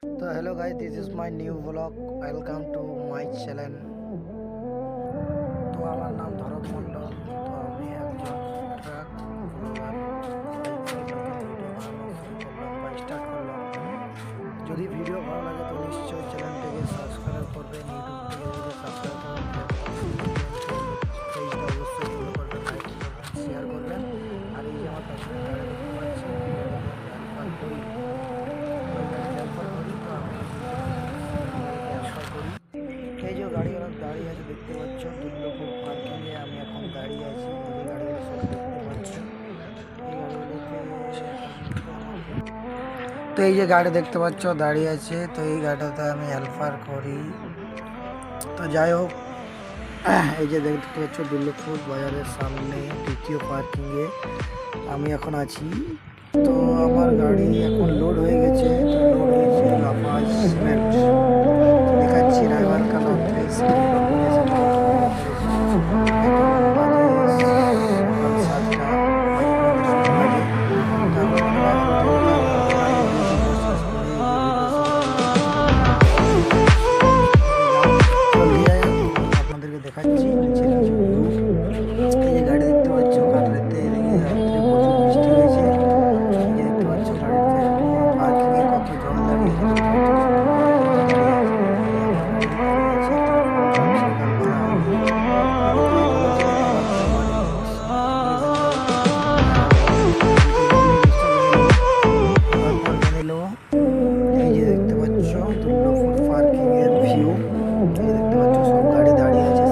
So hello guys, this is my new vlog. Welcome to my channel. তো আমার নাম ধরক মণ্ডল। তো আমি একজন ট্রাক ব্লগার। স্টার্ট করলাম। যদি ভিডিও ভালো লাগে তো নিশ্চয়ই চ্যানেলটিকে সাবস্ক্রাইব করবেন। ইউটিউব থেকে যদি সাবস্ক্রাইব করেন পেজটা অবশ্যই ফলো করবেন, লাইক করবেন, শেয়ার করবেন। আর এই যে আমার পাশে গাড়ি দেখতে পাচ্ছেন, এই যে গাড়িগুলো দাঁড়িয়ে আছে দেখতে পাচ্ছ দুর্লভপুর পার্কিংয়ে। আমি এখন দাঁড়িয়ে আছি, এই যে গাড়িগুলো সব দেখতে পাচ্ছ। এই গাড়িগুলোতে তো এই যে গাড়ি দেখতে পাচ্ছ দাঁড়িয়ে আছে, তো এই গাড়িটাতে আমি হেল্পার করি। তো যাই হোক, এই যে দেখতে পাচ্ছ দুর্লভপুর বাজারের সামনে দ্বিতীয় পার্কিংয়ে আমি এখন আছি। তো আমার গাড়ি এখন লোড হয়ে গেছে, তো লোড হয়েছে লাফাজ সিমেন্ট। দেখাচ্ছি ড্রাইভার কালো আপনাদেরকে দেখাচ্ছি নিচে নিচে এই যে গাড়ি দেখতে পাচ্ছ কাটলেতে রাত্রে প্রচুর বৃষ্টি হয়েছে। এই যে দেখতে পাচ্ছ গাড়িতে পার্কিংয়ে কত জল দাঁড়িয়ে এই যে দেখতে পাচ্ছ দুর্লভপুর পার্কিং এর ভিউ। এই দেখতে পাচ্ছ সব গাড়ি দাঁড়িয়ে আছে,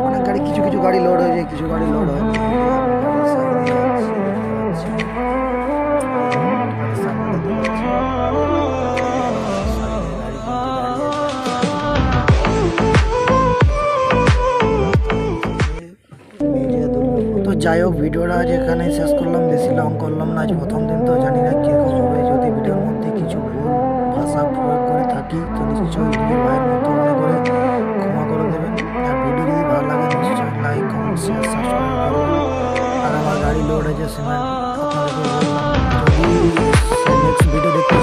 অনেক গাড়ি, কিছু কিছু গাড়ি লোড হয়ে যায়, কিছু গাড়ি লোড হয়। তো যাই হোক, ভিডিওটা আজ এখানে শেষ করলাম, বেশি লং করলাম না। আজ প্রথম দিন তো জানি না কীরকম হবে। যদি ভিডিওর মধ্যে কিছু ভুল ভাষা প্রয়োগ করে থাকি তো নিশ্চয়ই নিজের ভাইয়ের মতো মনে করে ক্ষমা করে দেবেন। আর ভিডিও যদি ভালো লাগে নিশ্চয়ই লাইক, কমেন্ট, শেয়ার, সাবস্ক্রাইব করবেন। আর আমার গাড়ি লোড হয়েছে সিমেন্ট, আপনাদেরকে বললাম। যদি নেক্সট ভিডিও দেখতে